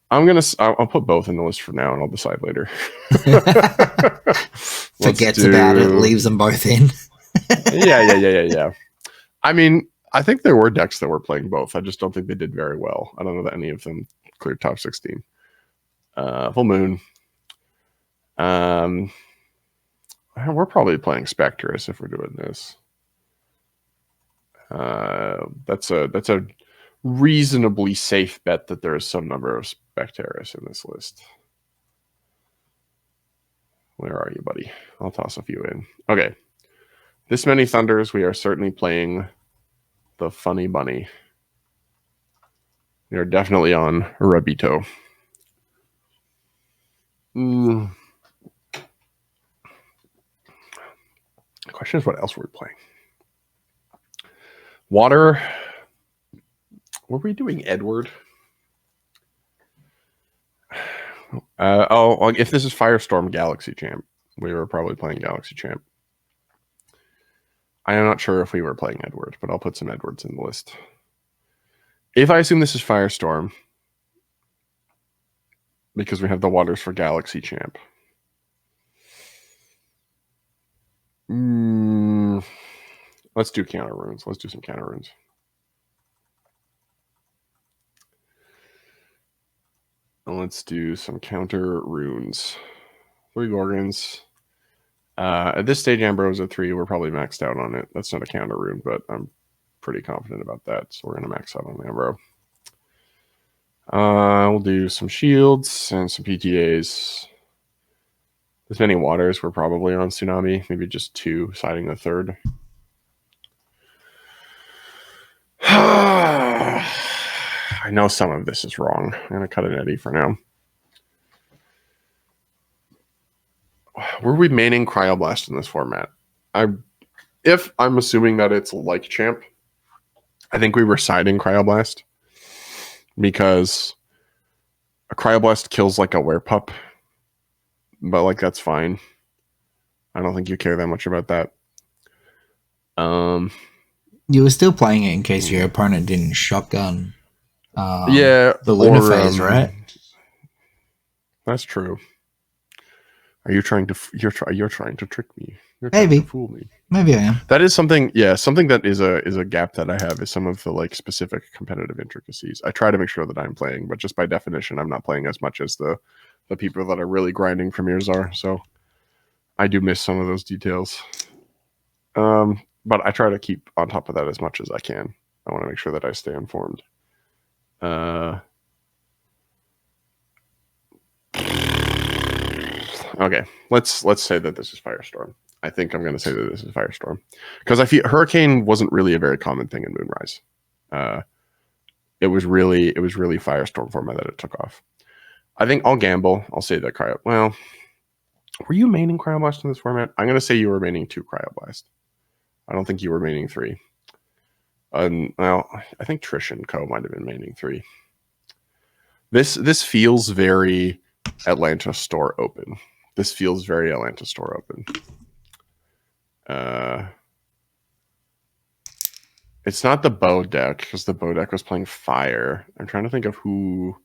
I'll put both in the list for now, and I'll decide later. Forgets about it, leaves them both in. Yeah. I mean, I think there were decks that were playing both. I just don't think they did very well. I don't know that any of them cleared top 16. Full Moon. We're probably playing Spectrus if we're doing this. That's a reasonably safe bet that there is some number of Spectrus in this list. Where are you, buddy? I'll toss a few in. Okay. This many Thunders, we are certainly playing the Funny Bunny. You're definitely on Rabito. The question is, what else were we playing? Water. Were we doing Edward? If this is Firestorm Galaxy Champ, we were probably playing Galaxy Champ. I am not sure if we were playing Edward, but I'll put some Edwards in the list. If I assume this is Firestorm, because we have the waters for Galaxy Champ. Let's do counter runes. Let's do some counter runes. Let's do some counter runes. 3 Gorgons. At this stage, Ambrose at 3. We're probably maxed out on it. That's not a counter rune, but I'm pretty confident about that. So we're going to max out on Ambro. We'll do some shields and some PTAs. As many waters, we're probably on Tsunami. Maybe just 2, siding the 3rd. I know some of this is wrong. I'm going to cut an eddy for now. Were we maining Cryoblast in this format? If I'm assuming that it's like Champ, I think we were siding Cryoblast because a Cryoblast kills like a Werepup, but like that's fine. I don't think you care that much about that. You were still playing it in case your opponent didn't shotgun. The Luna phase, right? That's true. Are you trying to? You're trying to trick me. You're Maybe trying to fool me. Maybe I am. That is something. Yeah, something that is a gap that I have is some of the like specific competitive intricacies. I try to make sure that I'm playing, but just by definition, I'm not playing as much as the people that are really grinding premieres are. So I do miss some of those details. But I try to keep on top of that as much as I can. I want to make sure that I stay informed. Okay, let's say that this is Firestorm. I think I'm going to say that this is Firestorm because I feel Hurricane wasn't really a very common thing in Moonrise. It was really Firestorm format that it took off. I think I'll gamble. I'll say that Cryo. Well, were you maining Cryoblast in this format? I'm going to say you were maining 2 Cryoblast. I don't think you were maining 3. Well, I think Trish and Co might have been maining 3. This feels very Atlanta store open. This feels very Atlanta store open. It's not the bow deck because the bow deck was playing fire. I'm trying to think of who.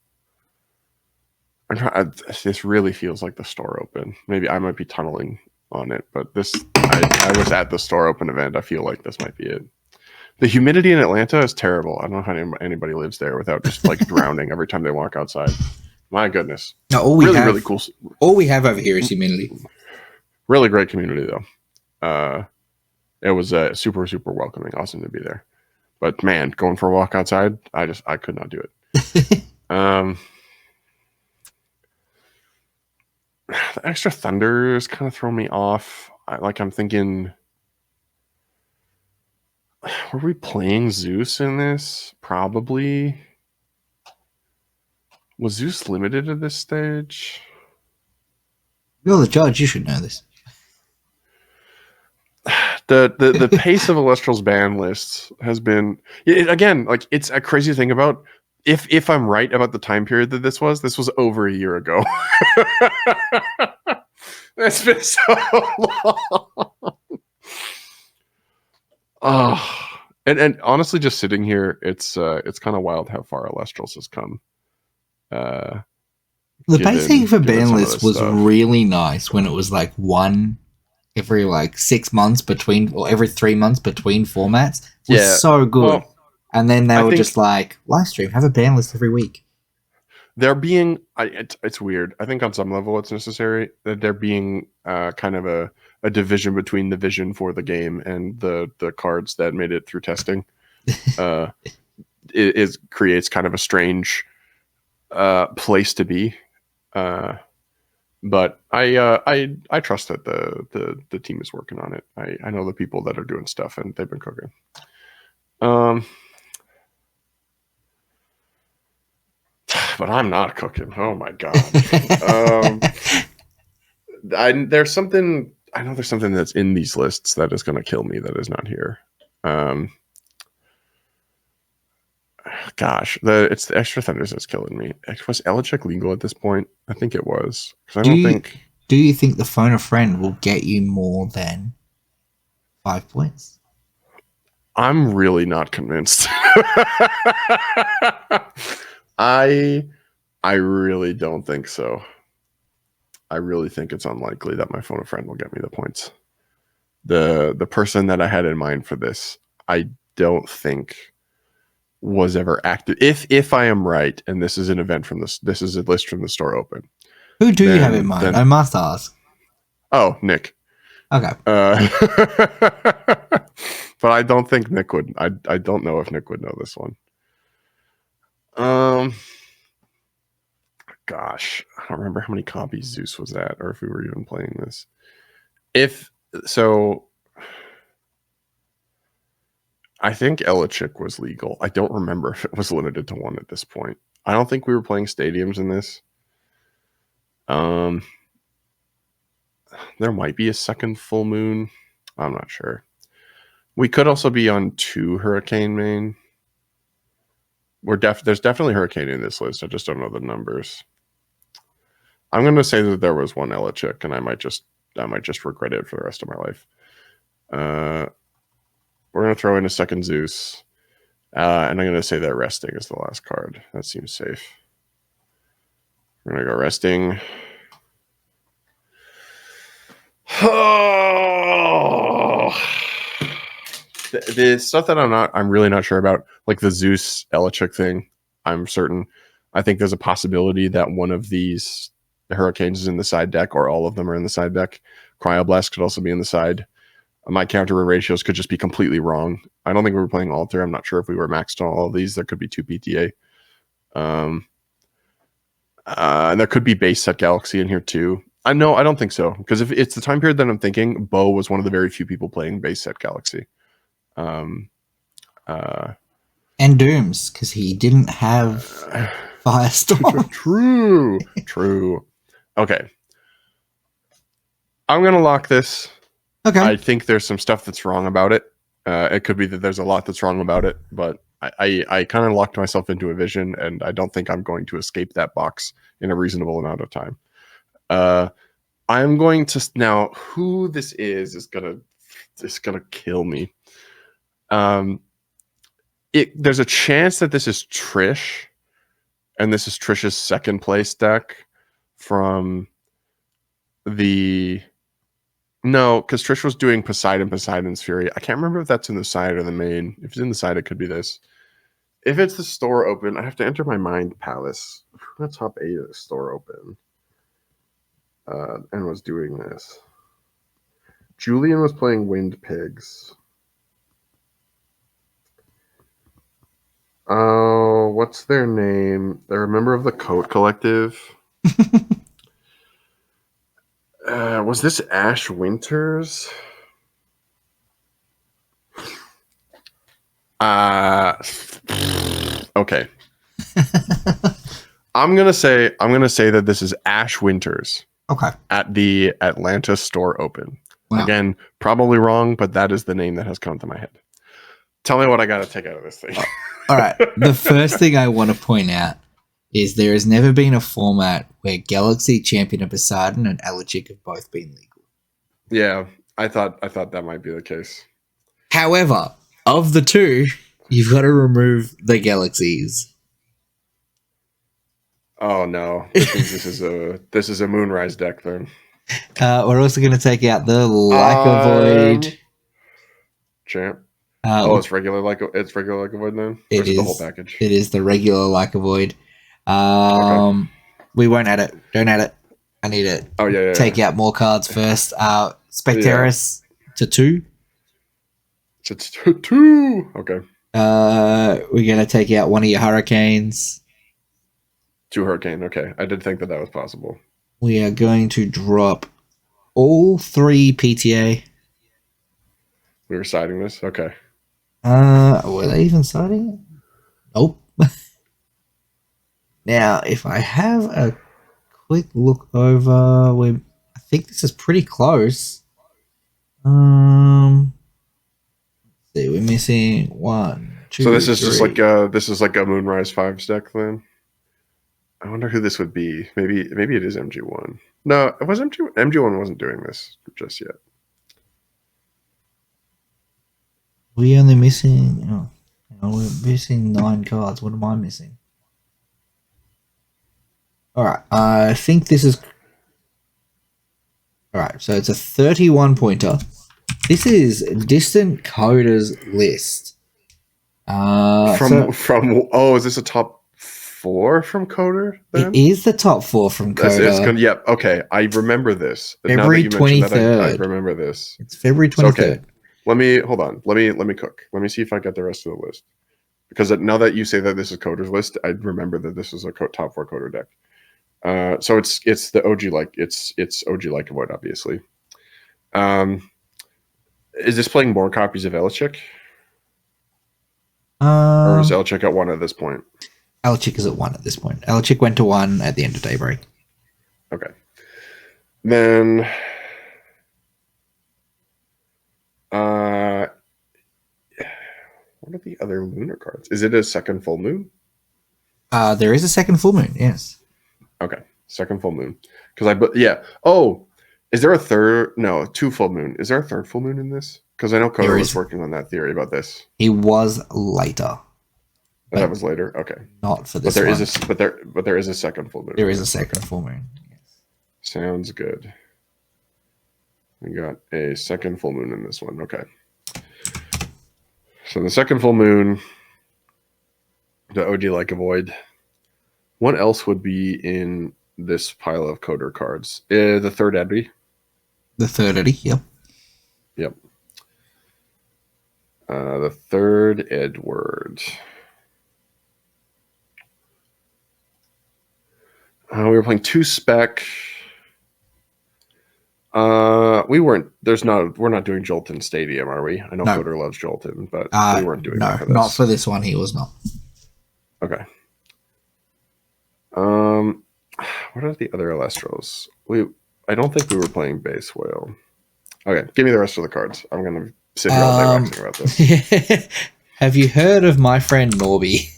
This really feels like the store open. Maybe I might be tunneling on it, but this I was at the store open event. I feel like this might be it. The humidity in Atlanta is terrible. I don't know how anybody lives there without just like drowning every time they walk outside. My goodness. No, really cool. All we have over here is humidity. Really great community though. It was super, super welcoming. Awesome to be there. But man, going for a walk outside, I could not do it. The extra thunder is kind of throwing me off. I'm thinking, were we playing Zeus in this? Probably. Was Zeus limited at this stage? You're the judge. You should know this. The pace of Elestrals ban lists has been again like it's a crazy thing about if I'm right about the time period that this was over a year ago. It's been so long. Oh, and honestly, just sitting here, it's kind of wild how far Elestrals has come. The pacing for ban list was really nice when it was like one every like 6 months between, or every 3 months between formats. It was so good. Well, and then they were just like, live stream, have a ban list every week. They're being, it's weird. I think on some level it's necessary that they're being kind of a division between the vision for the game and the cards that made it through testing. It creates kind of a strange place to be. But I trust that the team is working on it. I know the people that are doing stuff and they've been cooking. but I'm not cooking. Oh my god. There's something. I know there's something that's in these lists that is going to kill me that is not here. Gosh, it's the extra thunders that's killing me. Was Elechick legal at this point? I think it was. Because I don't think. Do you think the phone a friend will get you more than 5 points? I'm really not convinced. I really don't think so. I really think it's unlikely that my phone a friend will get me the points. The person that I had in mind for this, I don't think was ever active. If I am right, and this is an event from this is a list from the store open. Who do you have in mind? I must ask. Oh, Nick. Okay. But I don't think Nick would. I don't know if Nick would know this one. Gosh, I don't remember how many copies Zeus was at, or if we were even playing this. If so, I think Elechick was legal. I don't remember if it was limited to 1 at this point. I don't think we were playing stadiums in this. There might be a second full moon. I'm not sure. We could also be on 2 Hurricane main. There's definitely Hurricane in this list. I just don't know the numbers. I'm going to say that there was 1 Elechick, and I might just regret it for the rest of my life. We're going to throw in a second Zeus, and I'm going to say that resting is the last card. That seems safe. We're going to go resting. Oh, the stuff that I'm really not sure about, like the Zeus Elechick thing, I'm certain. I think there's a possibility that one of these Hurricanes is in the side deck, or all of them are in the side deck. Cryoblast could also be in the side. My counter ratios could just be completely wrong. I don't think we were playing Alter. I'm not sure if we were maxed on all of these. There could be 2 PTA. And there could be base set Galaxy in here too. I don't think so. Because if it's the time period that I'm thinking, Bo was one of the very few people playing base set Galaxy. And Dooms, because he didn't have Firestorm. True. Okay. I'm going to lock this. Okay. I think there's some stuff that's wrong about it. It could be that there's a lot that's wrong about it, but I kind of locked myself into a vision, and I don't think I'm going to escape that box in a reasonable amount of time. I'm going to now. Who this is gonna kill me. There's a chance that this is Trish, and this is Trish's second place deck from the. No, because Trish was doing Poseidon's Fury. I can't remember if that's in the side or the main. If it's in the side, it could be this. If it's the store open, I have to enter my mind palace. Who the top 8 of the store open? And was doing this. Julian was playing Wind Pigs. Oh, what's their name? They're a member of the Coat Collective. Was this Ash Winters? Okay. I'm gonna say that this is Ash Winters. Okay. At the Atlanta store open. Wow. Again, probably wrong, but that is the name that has come to my head. Tell me what I got to take out of this thing. All right. The first thing I want to point out is there has never been a format where Galaxy, Champion, and Poseidon and Elechick have both been legal. Yeah, I thought that might be the case. However, of the 2, you've got to remove the Galaxies. Oh no! This is a Moonrise deck then. We're also going to take out the Leica Void. Champ. It's regular Leica Void then. It is the whole package. It is the regular Leica Void. Okay. We won't add it. Don't add it. I need to take out more cards first. Specteris to 2. To 2. Okay. We're going to take out one of your Hurricanes. 2 Hurricane. Okay. I did think that was possible. We are going to drop all 3 PTA. We were siding this? Okay. Were they even siding it? Nope. Now, if I have a quick look over, I think this is pretty close. Let's see, we're missing one, So two, this is just like three. a Moonrise 5's deck then. I wonder who this would be. Maybe it is MG1. No, it was MG1 wasn't doing this just yet. We only missing. Oh, hang on, we're missing 9 cards. What am I missing? All right, I think this is. All right, so it's a 31 pointer. This is Distant Coder's list. Is this a top 4 from Coder then? It is the top 4 from Coder. Yep. Okay, I remember this. February Now that you mentioned that, I 23rd. remember this. It's February 23rd. So, okay, let me cook. Let me see if I get the rest of the list. Because now that you say that this is Coder's list, I remember that this is a top 4 Coder deck. So it's the OG it's OG like Avoid, obviously. Is this playing more copies of Elechik? Or is Elechik at 1 at this point? Elechik is at 1 at this point. Elechik went to 1 at the end of Daybreak. Okay. Then what are the other lunar cards? Is it a second full moon? There is a second full moon, yes. Okay. Second full moon. Is there a third? No, 2 full moon. Is there a third full moon in this? Because I know Coder was working on that theory about this. He was later. That was later. Okay. Not for this. But there is a second full moon. There is a second full moon. Yes. Sounds good. We got a second full moon in this one. Okay. So the second full moon, the OG like Avoid. What else would be in this pile of Coder cards? The third Eddie. The third Eddie, yep. Yep. The third Edward. We were playing 2 spec. We're not doing Jolton Stadium, are we? I know Coder loves Jolton, but we weren't doing that for this. Not for this one. He was not. Okay. What are the other Elestrals? I don't think we were playing base whale. Okay, give me the rest of the cards. I'm gonna sit here all day waxing about this. Have you heard of my friend Norby?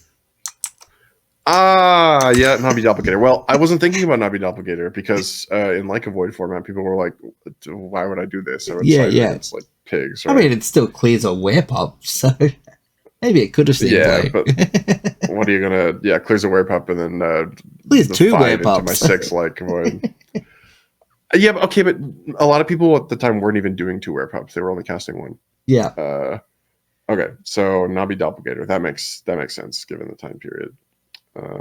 Yeah, Nabi Doppelganger. Well, I wasn't thinking about Nabi Doppelganger because in like a void format, people were like, "Why would I do this?" I would against, like pigs. Right? I mean, it still clears a wear pup, so maybe it could have seen play. But what are you gonna? Yeah, clears a wear pup and then clears 2 wear pups. My 6 like void. Yeah, okay, but a lot of people at the time weren't even doing 2 wear pups; they were only casting 1. Yeah. Okay, so Nabi Doppelganger. That makes sense given the time period.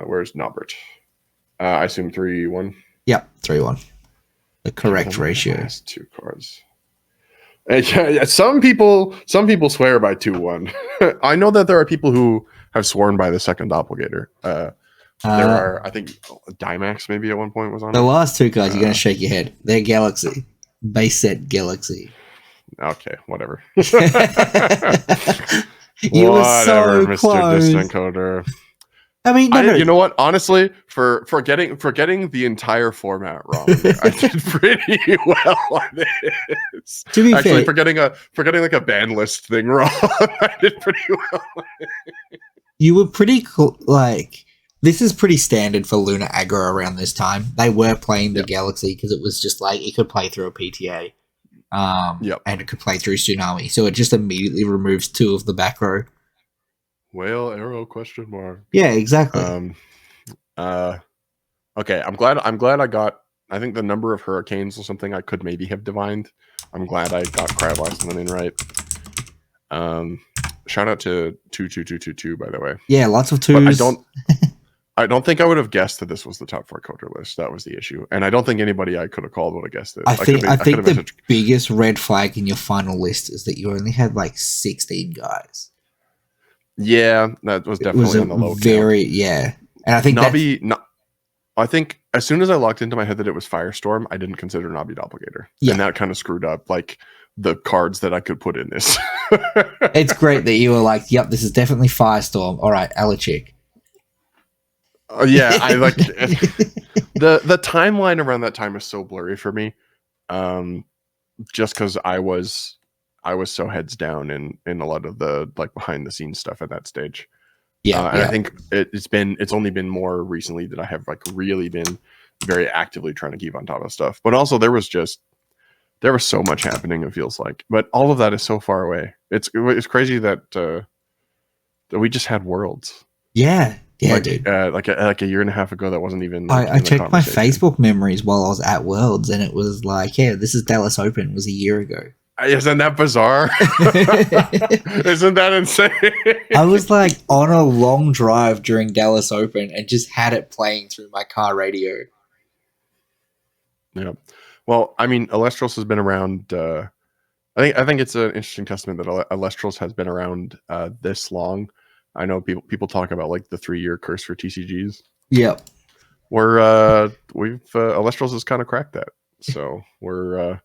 Where's Norbert? I assume 3-1. Yep, 3-1. The correct ratio. Last 2 cards. Yeah, some people swear by 2-1. I know that there are people who have sworn by the second Doppelganger. There are, I think, Dimax maybe at one point was on the last 2 cards. You're going to shake your head. They're Galaxy. Base set Galaxy. Okay, whatever. You were so Mr. close. Distant Coder. I mean, you know what? Honestly, for getting the entire format wrong, I did pretty well on this. To be fair, for getting like a ban list thing wrong, I did pretty well. You were pretty cool. Like, this is pretty standard for Lunar aggro around this time. They were playing the Galaxy because it was just like it could play through a PTA, and it could play through Tsunami. So it just immediately removes 2 of the back row. Whale arrow question mark. Yeah, exactly. Okay, I'm glad I got, I think the number of hurricanes or something I could maybe have divined. I'm glad I got Cryoblast and then right. Shout out to 22222 by the way. Yeah, lots of 2s. But I don't think I would have guessed that this was the top 4 Coder list. That was the issue. And I don't think anybody I could have called would have guessed it. I think the biggest red flag in your final list is that you only had like 16 guys. Yeah, that was definitely on the low count. And I think I think as soon as I locked into my head that it was Firestorm, I didn't consider Nabi Doppelganger. Yeah. And that kind of screwed up like the cards that I could put in this. It's great that you were like, yep, this is definitely Firestorm. All right, Elechik. Yeah, I like the timeline around that time is so blurry for me. Just because I was so heads down in a lot of the like behind the scenes stuff at that stage. And I think it's only been more recently that I have like really been very actively trying to keep on top of stuff. But also there was so much happening, it feels like. But all of that is so far away. It's crazy that we just had Worlds. Yeah, like, dude. Like a year and a half ago, that wasn't even. I checked my Facebook memories while I was at Worlds, and it was like, yeah, this is Dallas Open. It was a year ago. Isn't that bizarre? Isn't that insane? I was like on a long drive during Dallas Open and just had it playing through my car radio. Yeah. Well, I mean, Elestrals has been around. I think it's an interesting testament that Elestrals has been around this long. I know people talk about like the 3-year curse for TCGs. Yep. Elestrals has kind of cracked that. So we're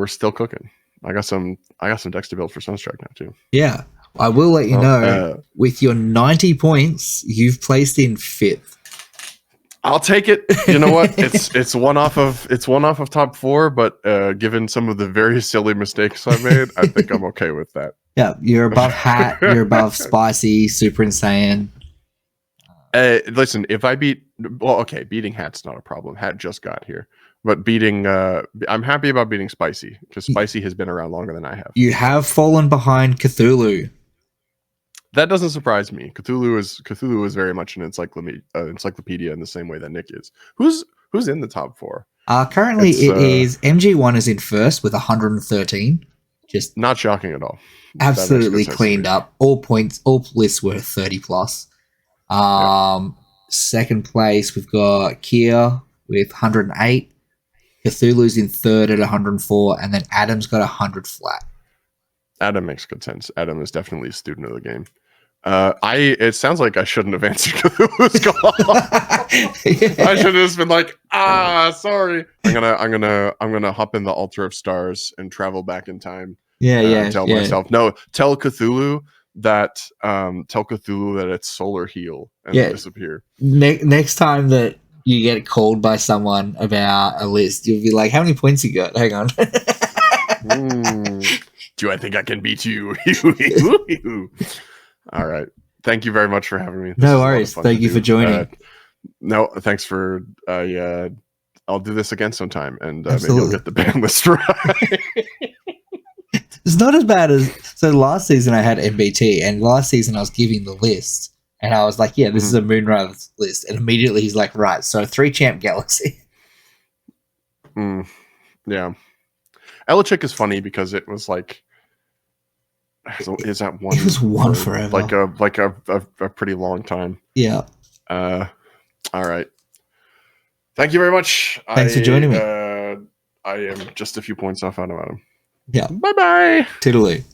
still cooking. I got some decks to build for Sunstrike now too. Yeah. I will let you know, with your 90 points, you've placed in 5th. I'll take it. You know what? It's one off of top 4, but given some of the very silly mistakes I made, I think I'm okay with that. Yeah, you're above Hat, you're above Spicy, Super Insane. Listen, if I beating Hat's not a problem. Hat just got here. But I'm happy about beating Spicy, because Spicy has been around longer than I have. You have fallen behind Cthulhu. That doesn't surprise me. Cthulhu is very much an encyclopedia in the same way that Nick is. Who's in the top 4? Currently, it is MG1 is in first with 113. Just not shocking at all. Absolutely cleaned up. All lists were 30 plus. Second place, we've got Kia with 108. Cthulhu's in third at 104, and then Adam's got 100 flat. Adam makes good sense. Adam is definitely a student of the game. It sounds like I shouldn't have answered Cthulhu's call. I should have just been like, sorry. I'm gonna hop in the Altar of Stars and travel back in time. Tell myself, no, tell Cthulhu that it's solar heal and disappear. Next time that you get called by someone about a list, you'll be like, how many points you got? Hang on. Do I think I can beat you? All right. Thank you very much for having me. No worries. Thank you for joining. No, thanks for I'll do this again sometime, and maybe I'll get the ban list right. It's not as bad as last season I had MBT, and last season I was giving the list, and I was like, yeah, this is a Moonrise list, and immediately he's like, right, so 3-champ Galaxy. Yeah. Elachik is funny because it was like, is that one? It was one forever, like a pretty long time. Yeah. All right. Thank you very much. Thanks for joining me. I am just a few points off out of Adam. Yeah. Bye-bye. Toodaloo.